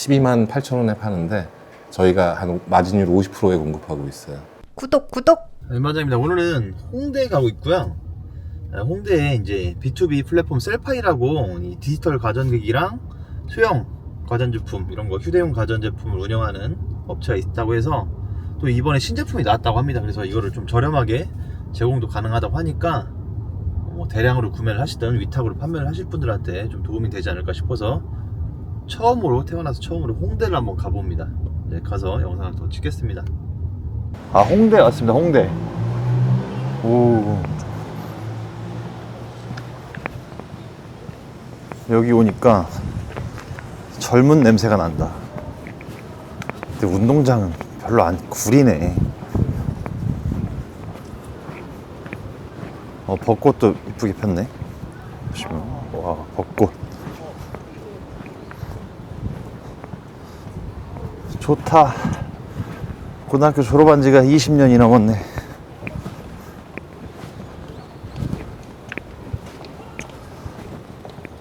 12만 8천 원에 파는데 저희가 한 마진율 50%에 공급하고 있어요. 구독. 얼마전입니다. 오늘은 홍대에 가고 있고요. 홍대에 이제 B2B 플랫폼 셀파이라고 이 디지털 가전기기랑 소형 가전제품 이런 거 휴대용 가전제품을 운영하는 업체가 있다고 해서 또 이번에 신제품이 나왔다고 합니다. 그래서 이거를 좀 저렴하게 제공도 가능하다고 하니까 뭐 대량으로 구매를 하시든 위탁으로 판매를 하실 분들한테 좀 도움이 되지 않을까 싶어서 태어나서 처음으로 홍대를 한번 가봅니다. 네, 가서 영상을 더 찍겠습니다. 아, 홍대 왔습니다. 홍대. 오. 여기 오니까 젊은 냄새가 난다. 근데 운동장은 별로 안 구리네. 벚꽃도 이쁘게 폈네. 보시면 와, 벚꽃 좋다. 고등학교 졸업한 지가 20년이 넘었네.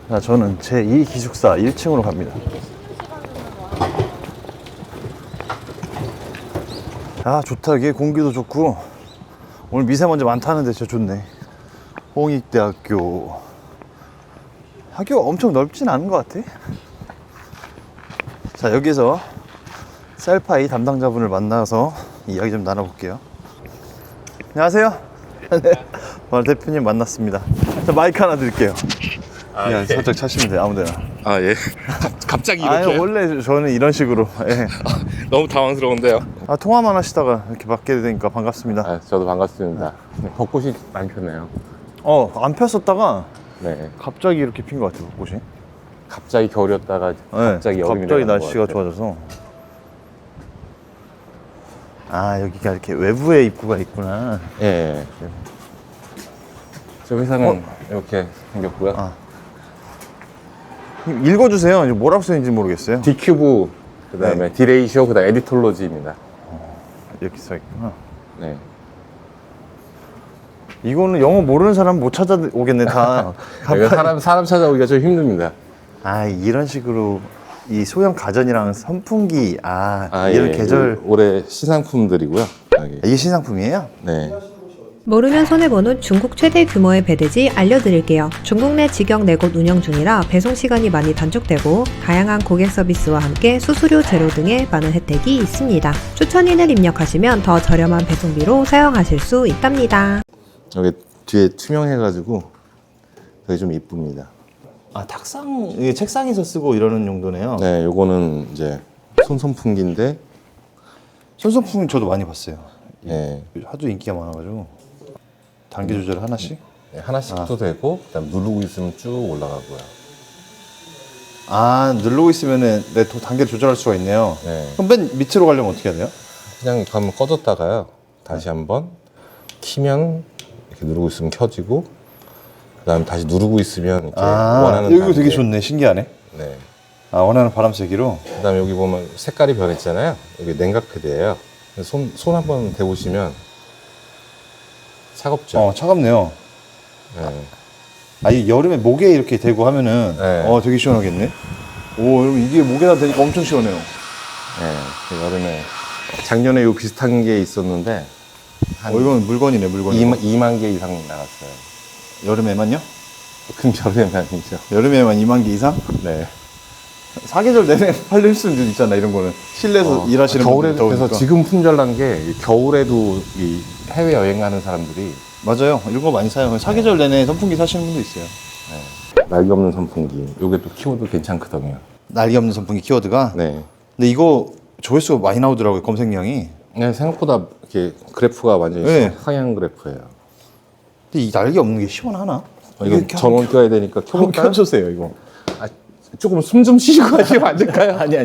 자, 저는 제2기숙사 1층으로 갑니다. 아, 좋다. 여기 공기도 좋고 오늘 미세먼지 많다는데 진짜 좋네. 홍익대학교. 학교가 엄청 넓진 않은 것 같아. 자, 여기서 셀파이 담당자분을 만나서 이야기 좀 나눠볼게요. 안녕하세요. 네, 오늘 대표님 만났습니다. 자, 마이크 하나 드릴게요. 그냥 예. 살짝 차시면 돼요. 아무데나. 아, 예. 갑자기 아니, 원래 저는 이런 식으로. 예. 너무 당황스러운데요. 아, 통화만 하시다가 이렇게 받게 되니까 반갑습니다. 아, 저도 반갑습니다. 벚꽃이 많이 폈네요. 안 폈었다가 네. 갑자기 이렇게 핀 것 같아요, 벚꽃이. 갑자기 겨울이었다가 갑자기 여름이 갑자기 되는 것 날씨가 같아요. 좋아져서. 아, 여기가 이렇게 외부에 입구가 있구나. 예. 저 회사는 이렇게 생겼고요. 아. 읽어주세요. 이제 뭐라고 써있는지 모르겠어요. D큐브, 그 다음에 D레이쇼, 그 다음에 에디톨로지입니다. 이렇게 써있구나. 네. 이거는 영어 모르는 사람 못 찾아오겠네, 다. 이거 사람 찾아오기가 좀 힘듭니다. 아, 이런 식으로 이 소형 가전이랑 선풍기, 이런 예. 계절. 올해 신상품들이고요. 여기. 이게 신상품이에요? 네. 모르면 손해보는 중국 최대 규모의 배대지 알려드릴게요. 중국 내 직영 4곳 운영 중이라 배송 시간이 많이 단축되고 다양한 고객 서비스와 함께 수수료 제로 등의 많은 혜택이 있습니다. 추천인을 입력하시면 더 저렴한 배송비로 사용하실 수 있답니다. 여기 뒤에 투명해가지고 되게 좀 이쁩니다. 아, 이게 책상에서 쓰고 이러는 용도네요. 네, 요거는 이제 손선풍기인데, 손선풍기 저도 많이 봤어요. 예. 하도 인기가 많아가지고. 단계 조절 하나씩? 네, 하나씩도 되고, 그다음 누르고 있으면 쭉 올라가고요. 아, 누르고 있으면은 내 단계를 조절할 수가 있네요. 네. 그럼 맨 밑으로 가려면 어떻게 해야 돼요? 그냥 한번 꺼뒀다가요. 다시 한번 키면 이렇게 누르고 있으면 켜지고, 그다음 다시 누르고 있으면 이렇게 원하는 이거 되게 단계. 좋네. 신기하네. 네. 원하는 바람 세기로. 그다음에 여기 보면 색깔이 변했잖아요. 여기 냉각 패드예요. 손 한번 대보시면 차갑죠. 차갑네요. 네. 이 여름에 목에 이렇게 대고 하면은 네. 되게 시원하겠네. 오, 여러분 이게 목에다 대니까 엄청 시원해요. 네. 그 여름에 작년에 요 비슷한 게 있었는데 한 이건 물건이네, 물건. 2만 개 이상 나갔어요. 여름에만요? 큰 여름에는 아니죠. 여름에만 2만 개 이상? 네. 사계절 내내 팔릴 수도 있잖아, 이런 거는. 실내에서 일하시는 분들 겨울에도 그래서 더우니까. 지금 품절난 게 겨울에도 이 해외 여행 가는 사람들이 맞아요. 이런 거 많이 사요. 사계절 내내 선풍기 사시는 분도 있어요. 날개 없는 선풍기. 요게 또 키워드 괜찮거든요. 날개 없는 선풍기 키워드가. 네. 근데 이거 조회수가 많이 나오더라고요, 검색량이. 네, 생각보다 이렇게 그래프가 완전히 네. 상향 그래프예요. 근데 이 날개 없는 게 시원하나? 이거 전원 껴야 되니까 한번 켜볼까요? 켜주세요, 이거. 조금 숨 좀 쉬고 하시면 안 될까요? 아니.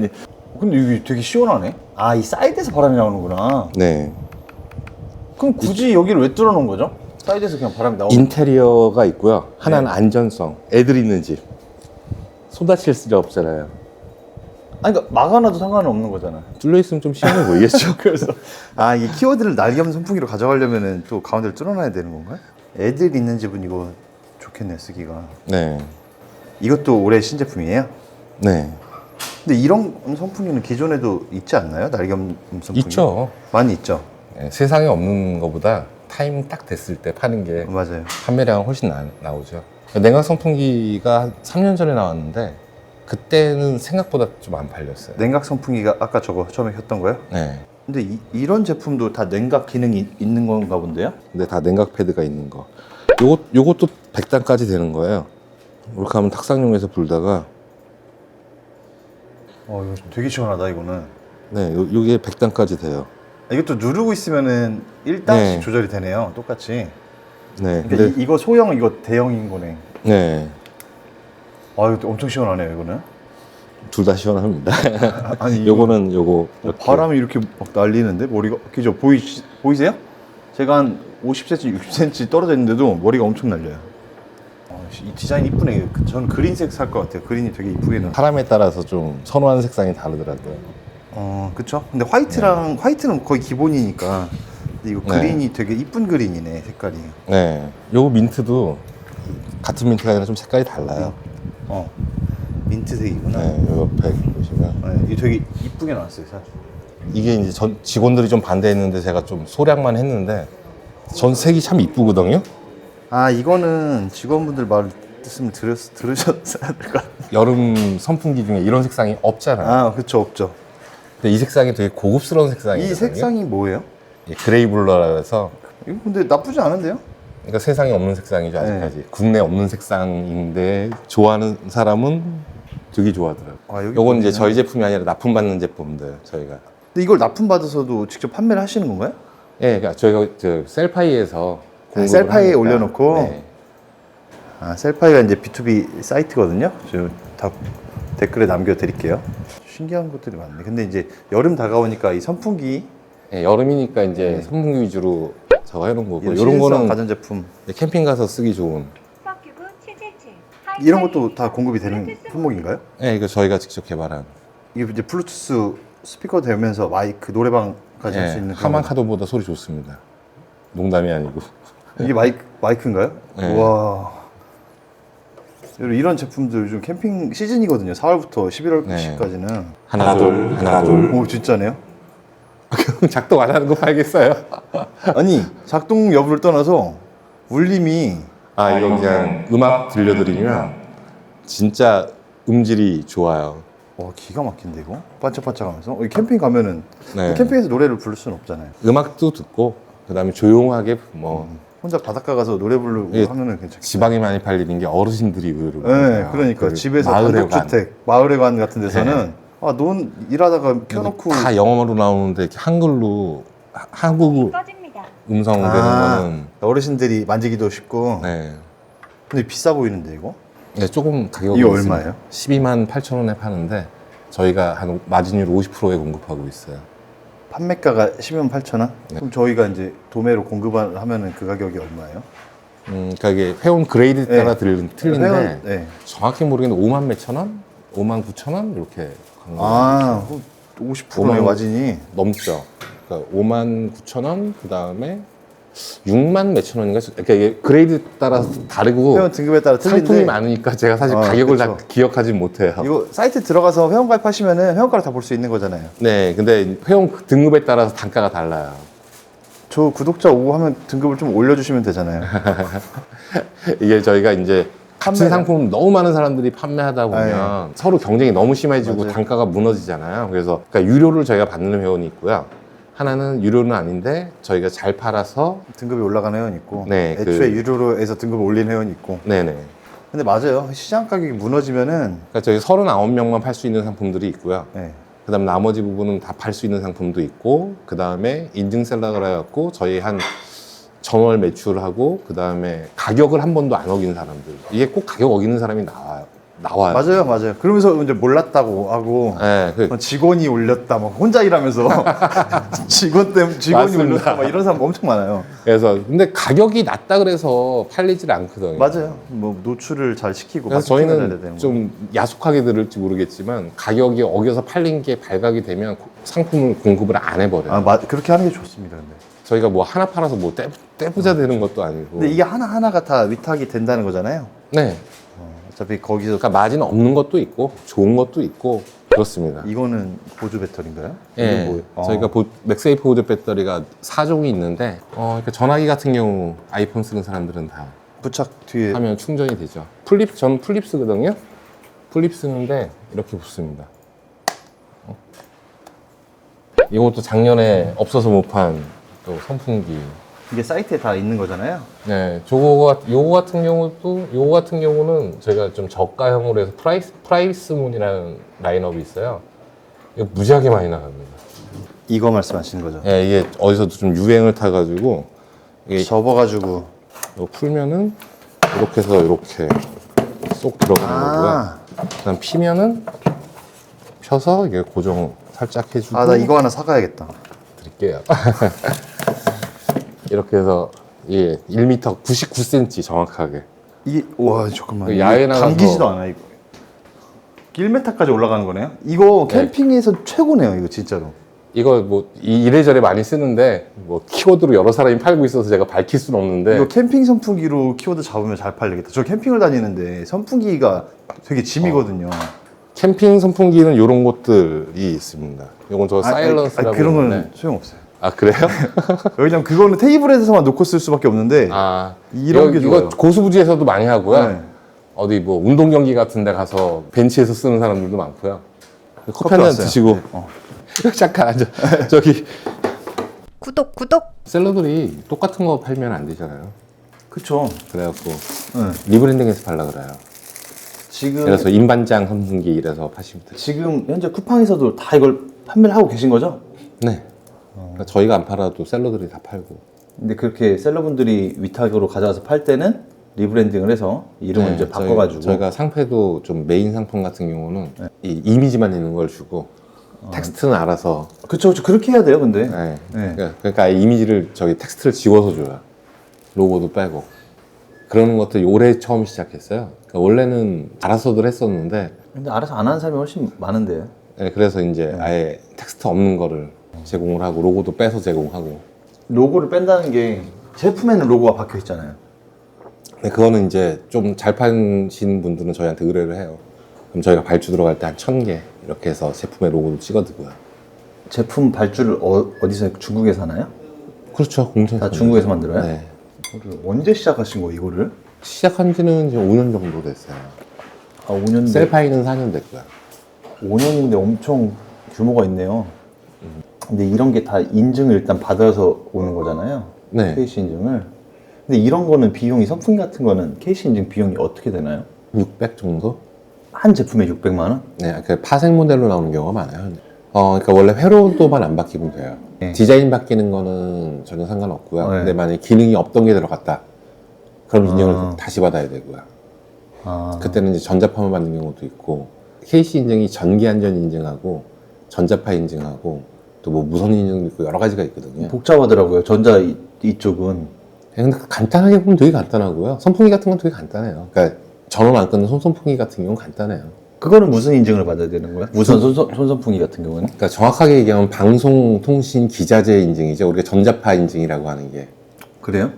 근데 이게 되게 시원하네? 이 사이드에서 바람이 나오는구나. 네. 그럼 굳이 여기를 왜 뚫어놓은 거죠? 사이드에서 그냥 바람이 나오는 인테리어가 있고요. 하나는 안전성. 애들 있는 집. 손 다칠 수 없잖아요. 그러니까 막아놔도 상관은 없는 거잖아. 뚫려 있으면 좀 시원해 보이겠죠? 그래서 이 키워드를 날개 없는 선풍기로 가져가려면은 또 가운데를 뚫어놔야 되는 건가요? 애들 있는 집은 이거 좋겠네, 쓰기가. 네. 이것도 올해 신제품이에요? 네. 근데 이런 선풍기는 기존에도 있지 않나요? 날개없는 선풍기? 있죠. 많이 있죠. 예, 세상에 없는 것보다 타이밍 딱 됐을 때 파는 게 맞아요. 판매량은 훨씬 나오죠. 냉각 선풍기가 한 3년 전에 나왔는데 그때는 생각보다 좀 안 팔렸어요. 냉각 선풍기가 아까 저거 처음에 켰던 거요? 네. 근데 이런 제품도 다 냉각 기능이 있는 건가 본데요? 근데 다 냉각 패드가 있는 거. 요것도 100단까지 되는 거예요. 이렇게 하면 탁상용에서 불다가 이거 되게 시원하다 이거는. 네, 요게 100단까지 돼요. 이것도 누르고 있으면은 1단씩 네. 조절이 되네요. 똑같이. 네. 근데 근데 이거 소형, 이거 대형인 거네. 네. 이것도 엄청 시원하네요, 이거는. 둘 다 시원합니다. 아니, 요거는 요거 이렇게. 바람이 이렇게 막 날리는데 머리가 그죠? 보이세요? 제가 한 50cm, 60cm 떨어져 있는데도 머리가 엄청 날려요. 이 디자인 이쁘네. 저는 그린색 살 것 같아요. 그린이 되게 이쁘게 나. 사람에 따라서 좀 선호하는 색상이 다르더라고요. 그쵸? 근데 화이트는 거의 기본이니까. 근데 이거 네. 그린이 되게 이쁜 그린이네, 색깔이. 네. 요 민트도 같은 민트가 아니라 좀 색깔이 달라요. 민트색이구나. 네, 요 옆에 보시면 네, 이게 되게 이쁘게 나왔어요, 사실. 이게 이제 전 직원들이 좀 반대했는데 제가 좀 소량만 했는데 전 색이 참 이쁘거든요. 이거는 직원분들 말 뜻을 들으셨어야 될 것 같아요. 여름 선풍기 중에 이런 색상이 없잖아요. 그쵸, 없죠. 근데 이 색상이 되게 고급스러운 색상이에요. 이 색상이 뭐예요? 그레이 블러라 해서 이거 근데 나쁘지 않은데요? 그러니까 세상에 없는 색상이죠 아직까지. 국내에 없는 색상인데 좋아하는 사람은 되게 좋아하더라고요. 요건 이제 저희 제품이 아니라 납품받는 제품들 저희가. 근데 이걸 납품받아서도 직접 판매를 하시는 건가요? 예, 그러니까 저희가 셀파이에서 공급을 셀파이에 하니까. 올려놓고? 네. 셀파이가 이제 B2B 사이트거든요. 저 다 댓글에 남겨드릴게요. 신기한 것들이 많네. 근데 이제 여름 다가오니까 이 선풍기 예, 여름이니까 이제 선풍기 위주로 저거 해놓은 거고 이런 시즌성 거는 가전제품 캠핑 가서 쓰기 좋은. 이런 것도 다 공급이 되는 품목인가요? 예, 이거 저희가 직접 개발한. 이게 이제 블루투스 스피커 되면서 마이크 노래방까지 할 수 예, 있는 하만 카도보다 소리 좋습니다. 농담이 아니고. 이게 마이크인가요? 네. 와. 이런 제품들 요즘 캠핑 시즌이거든요. 4월부터 11월까지는. 하나 둘. 오, 진짜네요? 작동 안 하는 거 팔겠어요? 아니, 작동 여부를 떠나서 울림이 이거 그냥 음악 들려드리면 진짜 음질이 좋아요. 기가 막힌데 이거? 반짝반짝하면서 캠핑 가면은 네. 캠핑에서 노래를 부를 수는 없잖아요. 음악도 듣고 그다음에 조용하게 뭐 혼자 바닷가 가서 노래 부르고 예, 하면은 괜찮겠다. 지방에 많이 팔리는 게 어르신들이 의외로 네, 많아요. 그러니까 그 집에서 마을회관. 단독주택, 마을회관 같은 데서는 일하다가 켜놓고 다 영어로 나오는데 이렇게 한글로 한국 음성으로 되는 거는 어르신들이 만지기도 쉽고. 네. 근데 비싸 보이는데 이거? 네, 조금 가격이 이거 있습니다. 얼마예요? 12만 8천 원에 파는데 저희가 한 마진율 50%에 공급하고 있어요. 판매가가 10만 8천 원? 네. 그럼 저희가 이제 도매로 공급하면은 그 가격이 얼마예요? 그러니까 이게 회원 그레이드 따라 틀린데 네. 정확히 모르겠는데 5만 몇천 원? 5만 9천 원? 이렇게 가는 거예요. 50%의 마진이. 넘죠. 그러니까 5만 9천 원, 그 다음에 6만 몇천 원인가? 그러니까 이게 그레이드 따라서 다르고 회원 등급에 따라 틀린데 상품이 많으니까 제가 사실 가격을 다 그쵸. 기억하지 못해요. 이거 사이트 들어가서 회원 가입하시면은 회원가를 다 볼 수 있는 거잖아요. 네, 근데 회원 등급에 따라서 단가가 달라요. 저 구독자 5 하면 등급을 좀 올려주시면 되잖아요. 이게 저희가 이제 같은 판매를- 상품 너무 많은 사람들이 판매하다 보면 서로 경쟁이 너무 심해지고 맞아요. 단가가 무너지잖아요. 그래서 그러니까 유료를 저희가 받는 회원이 있고요. 하나는 유료는 아닌데 저희가 잘 팔아서 등급이 올라가는 회원이 있고 네, 애초에 유료로 해서 등급을 올린 회원이 있고. 네네. 근데 맞아요. 시장 가격이 무너지면은 그러니까 저희 39명만 팔 수 있는 상품들이 있고요. 네. 그다음 나머지 부분은 다 팔 수 있는 상품도 있고, 그다음에 인증셀러를 해갖고 저희 한 전월 매출하고, 그다음에 가격을 한 번도 안 어긴 사람들. 이게 꼭 가격 어기는 사람이 나와요. 맞아요. 그러면서 이제 몰랐다고 하고 네, 직원이 올렸다, 막 혼자 일하면서 직원이 맞습니다. 올렸다, 막 이런 사람 엄청 많아요. 그래서 근데 가격이 낮다 그래서 팔리질 않거든요. 맞아요. 뭐 노출을 잘 시키고. 그래서 마케팅을 해야 저희는 되는 좀 야속하게 들을지 모르겠지만 가격이 어겨서 팔린 게 발각이 되면 상품을 공급을 안 해버려요. 그렇게 하는 게 좋습니다. 근데. 저희가 뭐 하나 팔아서 뭐 떼부자 되는 것도 아니고. 근데 이게 하나하나가 다 위탁이 된다는 거잖아요. 네. 어차피 거기서 그러니까 마진 없는 것도 있고 좋은 것도 있고 그렇습니다. 이거는 보조 배터리인가요? 예, 이게 뭐- 저희가 맥세이프 보조 배터리가 4종이 있는데 그러니까 전화기 같은 경우 아이폰 쓰는 사람들은 다 부착 뒤에 하면 충전이 되죠. 전 플립 쓰거든요. 플립 쓰는데 이렇게 붙습니다. 이것도 작년에 없어서 못 판 또 선풍기. 이게 사이트에 다 있는 거잖아요. 네, 요거 같은 경우는 저희가 좀 저가형으로 해서 프라이스 문이라는 라인업이 있어요. 이거 무지하게 많이 나갑니다. 이거 말씀하시는 거죠? 예, 이게 어디서도 좀 유행을 타가지고 이게 접어가지고 이거 풀면은 이렇게 해서 이렇게 쏙 들어가는 거고요. 아, 그다음 피면은 펴서 이게 고정 살짝 해주고. 나 이거 하나 사가야겠다. 드릴게요. 이렇게 해서 예, 1m 99cm 정확하게. 이게 와 잠깐만. 그 야외 이거 나가서- 감기지도 않아 이거. 1m까지 올라가는 거네요? 이거 캠핑에서 최고네요 이거 진짜로. 이거 뭐 이래저래 많이 쓰는데 뭐 키워드로 여러 사람이 팔고 있어서 제가 밝힐 수는 없는데 이거 캠핑 선풍기로 키워드 잡으면 잘 팔리겠다. 저 캠핑을 다니는데 선풍기가 되게 짐이거든요. 캠핑 선풍기는 이런 것들이 있습니다. 이건 저 사일런스라고 그런 거는 하는데. 소용없어요. 아 그래요? 왜냐면 그거는 테이블에서만 놓고 쓸 수밖에 없는데 아 이런 게 좋아요. 이거 고수부지에서도 많이 하고요. 네. 어디 뭐 운동 경기 같은 데 가서 벤치에서 쓰는 사람들도 많고요. 커피 한 잔 왔어요. 드시고 네. 잠깐 앉아. 저기 구독! 셀러들이 똑같은 거 팔면 안 되잖아요. 그쵸. 그래갖고 네. 리브랜딩해서 팔라 그래요. 지금 그래서 인반장 선풍기 이래서 파시면 돼요. 지금 현재 쿠팡에서도 다 이걸 판매를 하고 계신 거죠? 네. 그러니까 저희가 안 팔아도 셀러들이 다 팔고. 근데 그렇게 셀러분들이 위탁으로 가져와서 팔 때는 리브랜딩을 해서 이름을 네, 이제 바꿔가지고 저희가 상패도 좀 메인 상품 같은 경우는 이 이미지만 있는 걸 주고 텍스트는 알아서. 그쵸 그렇게 해야 돼요 근데 네. 네. 그러니까 아예 이미지를 텍스트를 지워서 줘요. 로고도 빼고. 그런 것들 올해 처음 시작했어요. 그러니까 원래는 알아서들 했었는데 근데 알아서 안 하는 사람이 훨씬 많은데 네, 그래서 이제 아예 텍스트 없는 거를 제공을 하고 로고도 빼서 제공하고. 로고를 뺀다는 게 제품에는 로고가 박혀 있잖아요. 근데 그거는 이제 좀 잘 파시는 분들은 저희한테 의뢰를 해요. 그럼 저희가 발주 들어갈 때 한 1000개 이렇게 해서 제품의 로고도 찍어두고요. 제품 발주를 어디서 중국에서 하나요? 그렇죠. 공장에서. 다 중국에서 만들어요? 네. 이거를 언제 시작하신 거예요 이거를? 시작한 지는 이제 5년 정도 됐어요. 5년인데 셀파이는 4년 됐고요. 5년인데 엄청 규모가 있네요. 근데 이런 게 다 인증을 일단 받아서 오는 거잖아요. 네. KC 인증을. 근데 이런 거는 비용이 선풍기 같은 거는 KC 인증 비용이 어떻게 되나요? 600 정도? 한 제품에 600만 원? 네. 그 파생 모델로 나오는 경우가 많아요. 그러니까 원래 회로도만 안 바뀌면 돼요. 네. 디자인 바뀌는 거는 전혀 상관없고요. 네. 근데 만약에 기능이 없던 게 들어갔다. 그럼 인증을 아. 다시 받아야 되고요. 아, 그때는 이제 전자파만 받는 경우도 있고, KC 인증이 전기안전 인증하고, 전자파 인증하고, 또 뭐 무선 인증도 있고 여러 가지가 있거든요. 복잡하더라고요. 전자 이쪽은. 근데 간단하게 보면 되게 간단하고요. 선풍기 같은 건 되게 간단해요. 그러니까 전원 안 끊는 손선풍기 같은 경우는 간단해요. 그거는 무슨 인증을 받아야 되는 거예요? 무선 손선풍기 같은 경우는? 그러니까 정확하게 얘기하면 방송통신기자재 인증이죠. 우리가 전자파 인증이라고 하는 게. 그래요?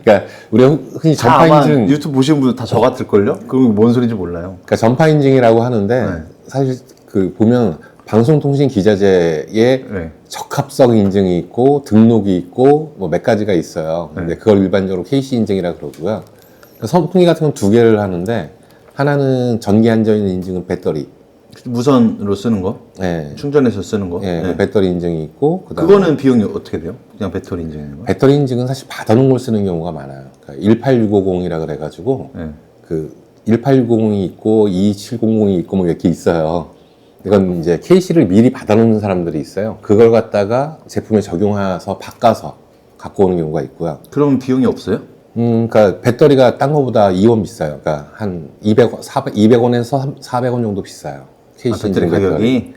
그러니까 우리가 흔히 다 전파 아마 인증, 유튜브 보시는 분들 다 저 같을걸요? 그럼 뭔 소리인지 몰라요. 그러니까 전파 인증이라고 하는데 네. 사실 그 보면 방송통신 기자재의 네. 적합성 인증이 있고 등록이 있고 뭐 몇 가지가 있어요. 근데 그걸 일반적으로 KC 인증이라 그러고요. 그러니까 선풍기 같은 건 두 개를 하는데 하나는 전기 안전 인증은 배터리, 무선으로 쓰는 거? 예, 충전해서 쓰는 거? 예, 네. 배터리 인증이 있고 그다음에 그거는 비용이 어떻게 돼요? 그냥 배터리 인증하는 거? 배터리 인증은 사실 받아놓은 걸 쓰는 경우가 많아요. 그러니까 18650이라 그래가지고 네. 그 18650이 있고 22700이 있고 뭐 이렇게 있어요. 이건 이제 KC를 미리 받아놓는 사람들이 있어요. 그걸 갖다가 제품에 적용해서 바꿔서 갖고 오는 경우가 있고요. 그럼 비용이 없어요? 그러니까 배터리가 딴 거보다 2원 비싸요. 그러니까 한 200원에서 400원 정도 비싸요. KC 배터리 인증 가격이?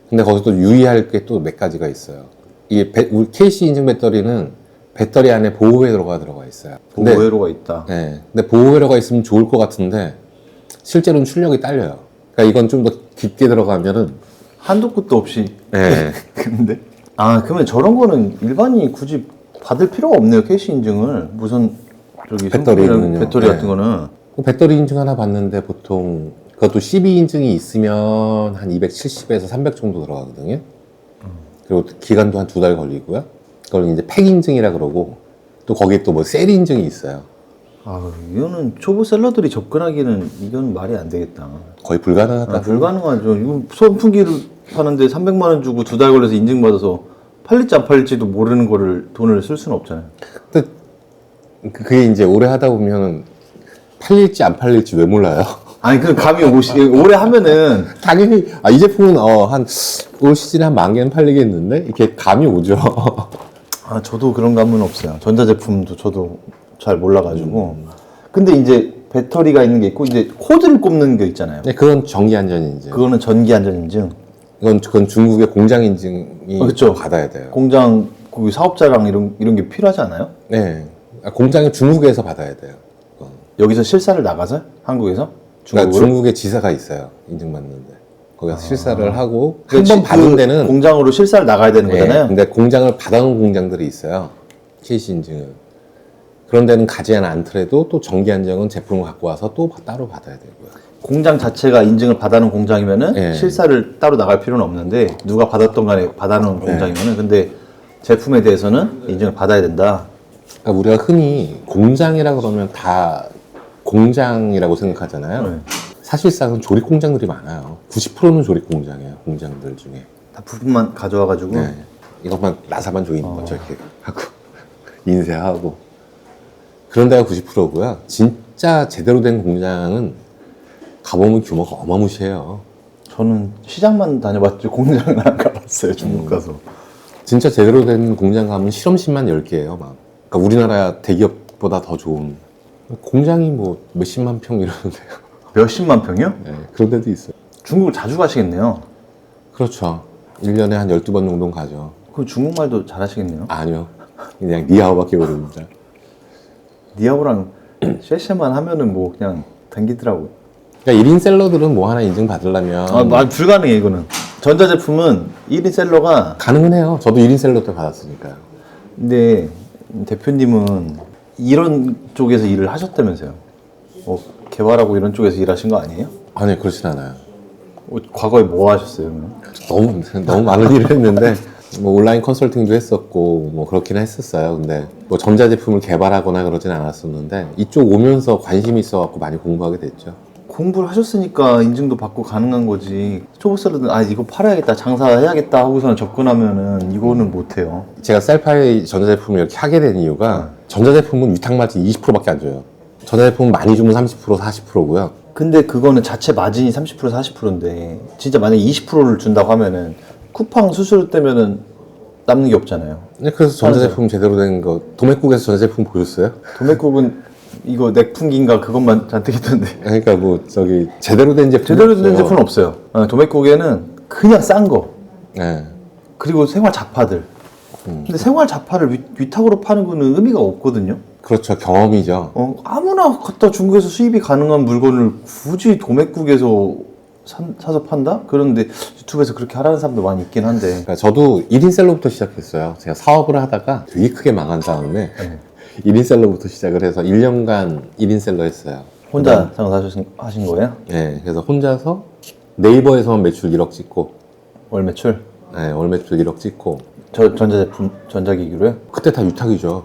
근데 거기서 또 유의할 게 또 몇 가지가 있어요. 이게 우리 KC 인증 배터리는 배터리 안에 보호회로가 들어가 있어요. 근데, 보호회로가 있다. 네, 근데 보호회로가 있으면 좋을 것 같은데 실제로는 출력이 딸려요. 그러니까 이건 좀 더 깊게 들어가면은 한도 끝도 없이. 네. 근데? 아, 그러면 저런 거는 일반인이 굳이 받을 필요가 없네요. 캐시 인증을. 무슨, 저기, 배터리는요. 배터리 네. 같은 거는. 배터리 인증 하나 받는데 보통 그것도 12인증이 있으면 한 270에서 300 정도 들어가거든요. 그리고 기간도 한 2달 걸리고요. 그걸 이제 팩 인증이라 그러고 또 거기에 또 뭐 셀 인증이 있어요. 아, 이거는 초보 셀러들이 접근하기는 이건 말이 안 되겠다. 거의 불가능하다. 아, 불가능하죠. 이거 선풍기를 파는데 300만 원 주고 2달 걸려서 인증받아서 팔릴지 안 팔릴지도 모르는 거를 돈을 쓸 수는 없잖아요. 근데 그게 이제 오래 하다 보면 팔릴지 안 팔릴지 왜 몰라요? 아니, 그 감이 오래 하면은 당연히 이 제품은 한 올 시즌에 한 10,000개는 팔리겠는데 이렇게 감이 오죠. 아, 저도 그런 감은 없어요. 전자제품도 저도 잘 몰라가지고. 근데 이제 배터리가 있는 게 있고, 이제 코드를 꼽는 게 있잖아요. 네, 그건 정기 안전 인증. 그거는 전기 안전 인증. 그건 중국의 공장 인증이 그쵸. 받아야 돼요. 공장 그 사업자랑 이런 게 필요하지 않아요? 네, 공장이 중국에서 받아야 돼요. 그건. 여기서 실사를 나가서 한국에서 그러니까 중국으로? 중국에 지사가 있어요. 인증받는데 거기서 실사를 하고 그 한 번 받은 그 데는 공장으로 실사를 나가야 되는 네, 거잖아요. 근데 공장을 받아놓은 공장들이 있어요. KC 인증을. 그런 데는 가지 않더라도 또 정기 안정은 제품을 갖고 와서 또 따로 받아야 되고요. 공장 자체가 인증을 받아놓은 공장이면은 네. 실사를 따로 나갈 필요는 없는데 누가 받았던 간에 받아놓은 공장이면은 근데 제품에 대해서는 인증을 받아야 된다. 그러니까 우리가 흔히 공장이라 그러면 다 공장이라고 생각하잖아요. 네. 사실상은 조립 공장들이 많아요. 90%는 조립 공장이에요. 공장들 중에. 다 부품만 가져와가지고 네. 이것만 나사만 조이는 거죠. 이렇게 하고 인쇄하고 그런 데가 90%고요. 진짜 제대로 된 공장은 가보면 규모가 어마무시해요. 저는 시장만 다녀봤지 공장은 안 가봤어요. 중국 가서. 진짜 제대로 된 공장 가면 실험실만 10개예요. 막. 그러니까 우리나라 대기업보다 더 좋은 공장이 뭐 몇십만 평 이러는데요. 몇십만 평이요? 네, 그런 데도 있어요. 중국을 자주 가시겠네요. 그렇죠. 1년에 한 12번 정도 가죠. 그럼 중국말도 잘하시겠네요. 아니요. 그냥 니하오밖에 모릅니다. 니하오랑 쉐쉐만 하면은 뭐 그냥 당기더라고요. 그러니까 1인 셀러들은 뭐 하나 인증 받으려면 불가능해 이거는. 전자제품은 1인 셀러가 가능은 해요. 저도 1인 셀러 때 받았으니까요. 근데 대표님은 이런 쪽에서 일을 하셨다면서요? 개발하고 이런 쪽에서 일하신 거 아니에요? 아니, 그렇진 않아요. 과거에 뭐 하셨어요? 그러면? 너무 많은 일을 했는데 뭐 온라인 컨설팅도 했었고 뭐 그렇긴 했었어요. 근데 뭐 전자제품을 개발하거나 그러진 않았었는데 이쪽 오면서 관심이 있어갖고 많이 공부하게 됐죠. 공부를 하셨으니까 인증도 받고 가능한 거지. 초보셀러는 이거 팔아야겠다, 장사해야겠다 하고서는 접근하면은 이거는 못해요. 제가 셀파이 전자제품을 이렇게 하게 된 이유가 전자제품은 위탁 마진 20%밖에 안 줘요. 전자제품은 많이 주면 30%, 40%고요. 근데 그거는 자체 마진이 30% 40%인데 진짜 만약에 20%를 준다고 하면은 쿠팡 수수료 때면은 남는 게 없잖아요. 그래서 전자제품 제대로 된 거 도매국에서 전자제품 보셨어요? 도매국은 이거 넥풍기인가 그것만 잔뜩 있던데. 그러니까 뭐 저기 제대로 된 제품 제대로 된 제품은 없어요. 도매국에는 그냥 싼 거. 네. 그리고 생활 잡화들. 근데 생활 잡화를 위탁으로 파는 거는 의미가 없거든요. 그렇죠. 경험이죠. 아무나 갖다 중국에서 수입이 가능한 물건을 굳이 도매국에서 사서 판다? 그런데 유튜브에서 그렇게 하라는 사람도 많이 있긴 한데. 그러니까 저도 1인 셀러부터 시작했어요. 제가 사업을 하다가 되게 크게 망한 다음에 1인 셀러부터 시작을 해서 1년간 1인 셀러 했어요. 혼자 장사하신 거예요? 네, 그래서 혼자서 네이버에서만 매출 1억 찍고, 월 매출? 네, 월 매출 1억 찍고, 전자제품, 전자기기로요? 그때 다 위탁이죠.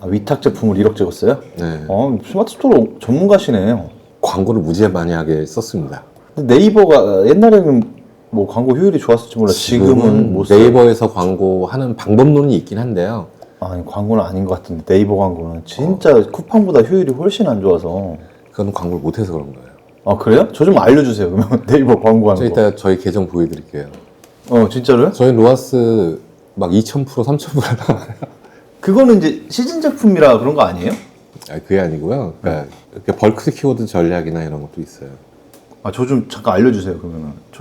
위탁 제품을 1억 찍었어요? 네, 스마트 스토어 전문가시네요. 광고를 무지에 많이 하게 썼습니다. 근데 네이버가 옛날에는 뭐 광고 효율이 좋았을지 몰라. 지금은 못 써요. 네이버에서 광고하는 방법론이 있긴 한데요. 아니 광고는 아닌 것 같은데 네이버 광고는 진짜 쿠팡보다 효율이 훨씬 안 좋아서. 그건 광고를 못해서 그런 거예요. 아 그래요? 저 좀 알려주세요. 그러면 네이버 광고하는 저 거. 이따 저희 계정 보여드릴게요. 진짜로요? 저희 로아스 막 2000%, 3000% 나와요. 그거는 이제 시즌 제품이라 그런 거 아니에요? 그게 아니고요. 그러니까 이렇게 벌크 키워드 전략이나 이런 것도 있어요. 저 좀 잠깐 알려주세요. 그러면 저